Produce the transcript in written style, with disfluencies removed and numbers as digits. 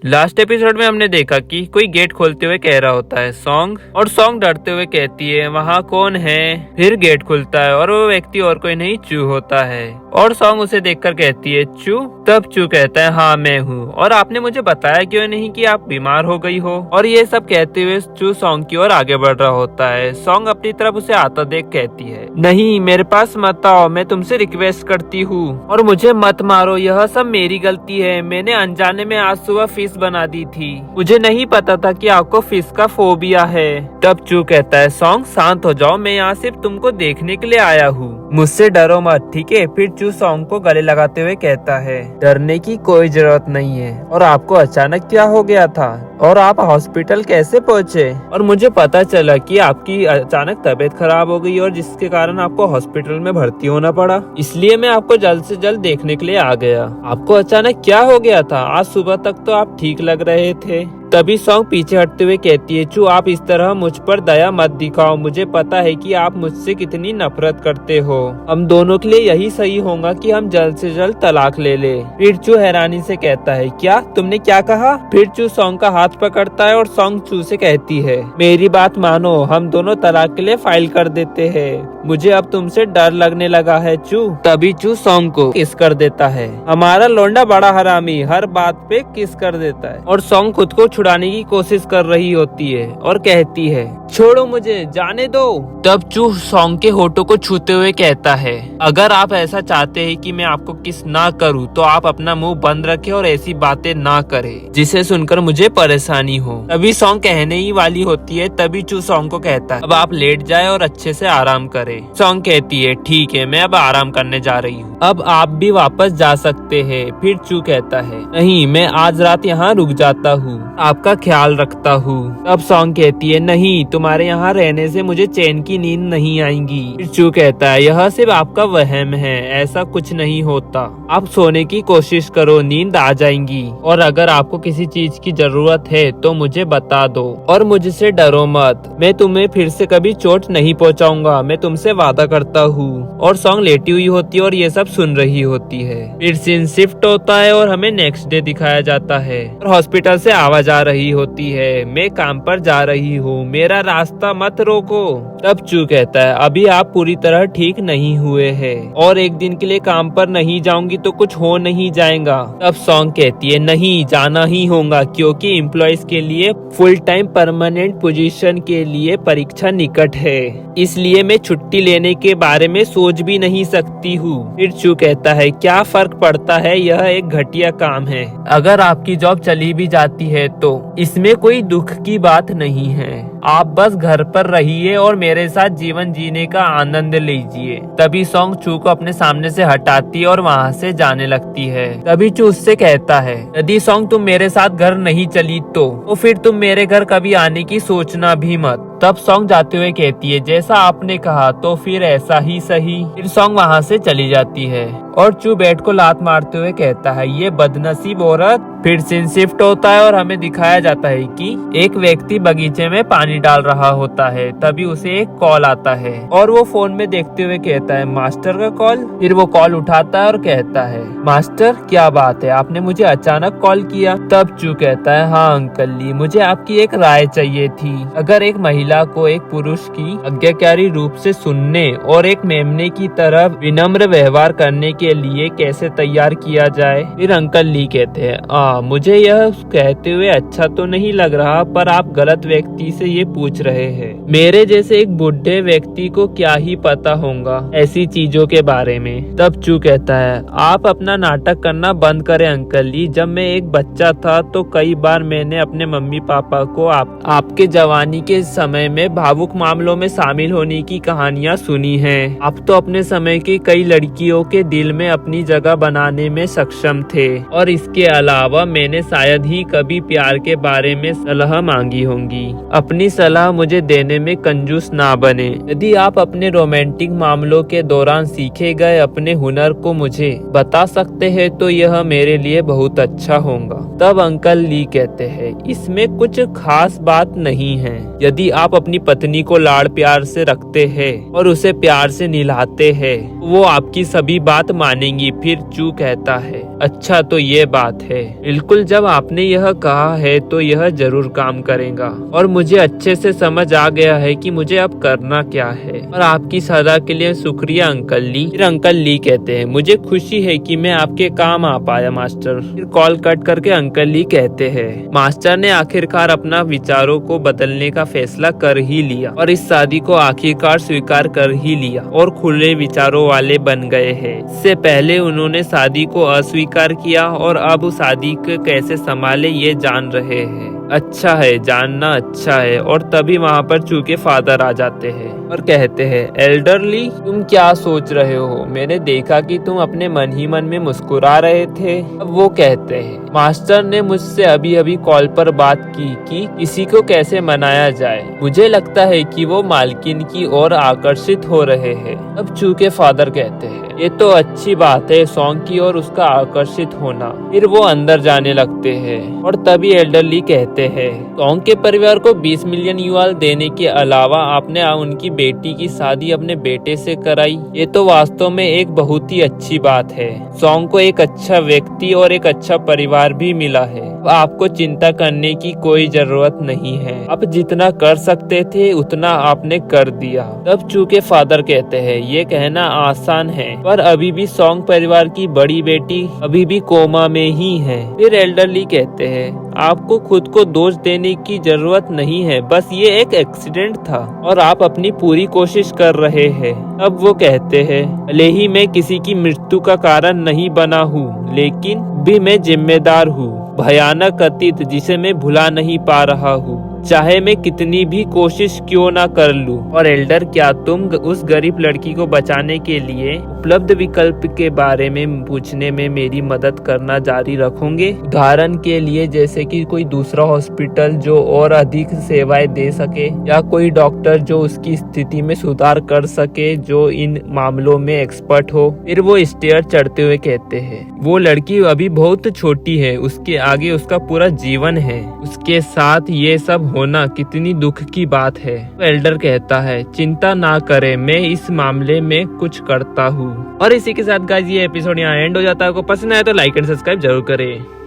Last episode में हमने देखा कि कोई गेट खोलते हुए कह रहा होता है सॉन्ग, और सॉन्ग डरते हुए कहती है वहाँ कौन है। फिर गेट खुलता है और वो व्यक्ति और कोई नहीं चू होता है, और सॉन्ग उसे देखकर कहती है चू। तब चू कहता है हाँ मैं हूँ, और आपने मुझे बताया क्यों नहीं कि आप बीमार हो गई हो। और ये सब कहते हुए चू सॉन्ग की ओर आगे बढ़ रहा होता है। सॉन्ग अपनी तरफ उसे आता देख कहती है नहीं मेरे पास मत आओ, मैं तुमसे रिक्वेस्ट करती हूँ और मुझे मत मारो, यह सब मेरी गलती है। मैंने अनजाने में आज सुबह फिश बना दी थी, मुझे नहीं पता था कि आपको फिश का फोबिया है। तब चू कहता है सॉन्ग शांत हो जाओ, मैं यहाँ सिर्फ तुमको देखने के लिए आया हूँ, मुझसे डरो मत, ठीक है। फिर चू सॉन्ग को गले लगाते हुए कहता है डरने की कोई जरूरत नहीं है, और आपको अचानक क्या हो गया था और आप हॉस्पिटल कैसे पहुँचे। और मुझे पता चला कि आपकी अचानक तबीयत खराब हो गई और जिसके कारण आपको हॉस्पिटल में भर्ती होना पड़ा, इसलिए मैं आपको जल्द से जल्द देखने के लिए आ गया। आपको अचानक क्या हो गया था, आज सुबह तक तो आप ठीक लग रहे थे। तभी सॉन्ग पीछे हटते हुए कहती है चू आप इस तरह मुझ पर दया मत दिखाओ, मुझे पता है कि आप मुझसे कितनी नफरत करते हो। हम दोनों के लिए यही सही होगा कि हम जल्द से जल्द तलाक ले ले। फिर चू हैरानी से कहता है क्या तुमने क्या कहा। फिर चू सॉन्ग का हाथ पकड़ता है और सॉन्ग चू से कहती है मेरी बात मानो, हम दोनों तलाक के लिए फाइल कर देते हैं, मुझे अब तुमसे डर लगने लगा है चू। तभी चू सॉन्ग को किस कर देता है, हमारा लौंडा बड़ा हरामी हर बात पे किस कर देता है। और सॉन्ग खुद को छुड़ाने की कोशिश कर रही होती है और कहती है छोड़ो मुझे, जाने दो। तब चू सॉन्ग के होठों को छूते हुए कहता है अगर आप ऐसा चाहते हैं कि मैं आपको किस ना करूं तो आप अपना मुंह बंद रखें और ऐसी बातें ना करें जिसे सुनकर मुझे परेशानी हो। तभी सॉन्ग कहने ही वाली होती है, तभी चू सॉन्ग को कहता है अब आप लेट जाए और अच्छे से आराम करें। सॉन्ग कहती है ठीक है मैं अब आराम करने जा रही हूँ, अब आप भी वापस जा सकते हैं। फिर चू कहता है नहीं मैं आज रात यहाँ रुक जाता हूँ, आपका ख्याल रखता हूँ। तब सॉन्ग कहती है नहीं तुम्हारे यहाँ रहने से मुझे चैन की नींद नहीं आएगी। फिर चू कहता है यह सिर्फ आपका वहम है, ऐसा कुछ नहीं होता, आप सोने की कोशिश करो नींद आ जाएंगी, और अगर आपको किसी चीज की जरूरत है तो मुझे बता दो और मुझसे डरो मत, मैं तुम्हें फिर से कभी चोट नहीं पहुँचाऊंगा, मैं तुमसे वादा करता हूँ। और सॉन्ग लेटी हुई होती है और ये सब सुन रही होती है। फिर सीन शिफ्ट होता है और हमें नेक्स्ट डे दिखाया जाता है और हॉस्पिटल से आवाज आ रही होती है मैं काम पर जा रही हूँ, मेरा रास्ता मत रोको। तब चू कहता है अभी आप पूरी तरह ठीक नहीं हुए हैं और एक दिन के लिए काम पर नहीं जाऊंगी तो कुछ हो नहीं जाएगा। तब सॉन्ग कहती है नहीं जाना ही होगा क्योंकि एम्प्लॉयज के लिए फुल टाइम परमानेंट पोजीशन के लिए परीक्षा निकट है, इसलिए मैं छुट्टी लेने के बारे में सोच भी नहीं सकती हूँ। फिर चू कहता है क्या फर्क पड़ता है, यह एक घटिया काम है, अगर आपकी जॉब चली भी जाती है तो इसमें कोई दुख की बात नहीं है, आप बस घर पर रहिए और मेरे साथ जीवन जीने का आनंद लीजिए। तभी सॉन्ग चू को अपने सामने से हटाती है और वहाँ से जाने लगती है। तभी चू उससे कहता है यदि सॉन्ग तुम मेरे साथ घर नहीं चली तो फिर तुम मेरे घर कभी आने की सोचना भी मत। तब सॉन्ग जाते हुए कहती है जैसा आपने कहा तो फिर ऐसा ही सही। फिर सॉन्ग वहाँ से चली जाती है और चू बेड को लात मारते हुए कहता है ये बदनसीब औरत। फिर सीन शिफ्ट होता है और हमें दिखाया जाता है कि एक व्यक्ति बगीचे में पानी डाल रहा होता है। तभी उसे एक कॉल आता है और वो फोन में देखते हुए कहता है मास्टर का कॉल। फिर वो कॉल उठाता है और कहता है मास्टर क्या बात है, आपने मुझे अचानक कॉल किया। तब चू कहता है हाँ अंकल जी, मुझे आपकी एक राय चाहिए थी, अगर एक महिला को एक पुरुष की आज्ञाकारी रूप से सुनने और एक मेमने की तरह विनम्र व्यवहार करने के लिए कैसे तैयार किया जाए। फिर अंकल ली कहते हैं मुझे यह कहते हुए अच्छा तो नहीं लग रहा, पर आप गलत व्यक्ति से ये पूछ रहे हैं, मेरे जैसे एक बूढ़े व्यक्ति को क्या ही पता होगा ऐसी चीजों के बारे में। तब चू कहता है आप अपना नाटक करना बंद करें अंकल जी, जब मैं एक बच्चा था तो कई बार मैंने अपने मम्मी पापा को आपके जवानी के समय में भावुक मामलों में शामिल होने की कहानियाँ सुनी हैं। आप तो अपने समय की कई लड़कियों के दिल में अपनी जगह बनाने में सक्षम थे, और इसके अलावा मैंने शायद ही कभी प्यार के बारे में सलाह मांगी होंगी। अपनी सलाह मुझे देने में कंजूस ना बने। यदि आप अपने रोमांटिक मामलों के दौरान सीखे गए अपने हुनर को मुझे बता सकते हैं तो यह मेरे लिए बहुत अच्छा होगा। तब अंकल ली कहते हैं, इसमें कुछ खास बात नहीं है। यदि आप अपनी पत्नी को लाड़ प्यार से रखते हैं और उसे प्यार से निलाते हैं, वो आपकी सभी बात मानेंगी। फिर चू कहता है, अच्छा तो ये बात है। बिल्कुल, जब आपने यह कहा है तो यह जरूर काम करेगा और मुझे अच्छे से समझ आ गया है कि मुझे अब करना क्या है। और आपकी सलाह के लिए शुक्रिया अंकल ली। फिर अंकल ली कहते हैं, मुझे खुशी है कि मैं आपके काम आ पाया मास्टर। फिर कॉल कट करके अंकल ली कहते हैं, मास्टर ने आखिरकार अपना विचारों को बदलने का फैसला कर ही लिया और इस शादी को आखिरकार स्वीकार कर ही लिया और खुले विचारों वाले बन गए हैं। इससे पहले उन्होंने शादी को अस्वीकार किया और अब शादी को कैसे संभाले ये जान रहे हैं। अच्छा है, जानना अच्छा है। और तभी वहाँ पर चू के फादर आ जाते हैं और कहते हैं, एल्डरली तुम क्या सोच रहे हो? मैंने देखा कि तुम अपने मन ही मन में मुस्कुरा रहे थे। अब वो कहते हैं, मास्टर ने मुझसे अभी अभी कॉल पर बात की कि किसी को कैसे मनाया जाए। मुझे लगता है कि वो मालकिन की ओर आकर्षित हो रहे हैं। अब चू के फादर कहते हैं, ये तो अच्छी बात है, सॉन्ग की ओर उसका आकर्षित होना। फिर वो अंदर जाने लगते हैं और तभी एल्डरली कहते हैं, सॉन्ग के परिवार को 20 मिलियन युआल देने के अलावा आपने उनकी बेटी की शादी अपने बेटे से कराई। ये तो वास्तव में एक बहुत ही अच्छी बात है। सॉन्ग को एक अच्छा व्यक्ति और एक अच्छा परिवार भी मिला है। आपको चिंता करने की कोई जरूरत नहीं है। आप जितना कर सकते थे उतना आपने कर दिया। तब चू के फादर कहते हैं, ये कहना आसान है पर अभी भी सॉन्ग परिवार की बड़ी बेटी अभी भी कोमा में ही है। फिर एल्डरली कहते हैं, आपको खुद को दोष देने की जरूरत नहीं है, बस ये एक एक्सीडेंट था और आप अपनी पूरी कोशिश कर रहे हैं। अब वो कहते हैं, भले ही मैं किसी की मृत्यु का कारण नहीं बना हूँ, लेकिन भी मैं जिम्मेदार हूँ। भयानक अतीत जिसे मैं भुला नहीं पा रहा हूँ, चाहे मैं कितनी भी कोशिश क्यों ना कर लूं। और एल्डर, क्या तुम उस गरीब लड़की को बचाने के लिए उपलब्ध विकल्प के बारे में पूछने में मेरी मदद करना जारी रखोगे? उदाहरण के लिए जैसे कि कोई दूसरा हॉस्पिटल जो और अधिक सेवाएं दे सके, या कोई डॉक्टर जो उसकी स्थिति में सुधार कर सके, जो इन मामलों में एक्सपर्ट हो। फिर वो स्टेयर चढ़ते हुए कहते हैं, वो लड़की अभी बहुत छोटी है, उसके आगे उसका पूरा जीवन है। उसके साथ ये सब होना कितनी दुख की बात है। तो एल्डर कहता है, चिंता ना करे, मैं इस मामले में कुछ करता हूँ। और इसी के साथ गाइस ये एपिसोड यहाँ एंड हो जाता है। आपको पसंद आया तो लाइक एंड सब्सक्राइब जरूर करें।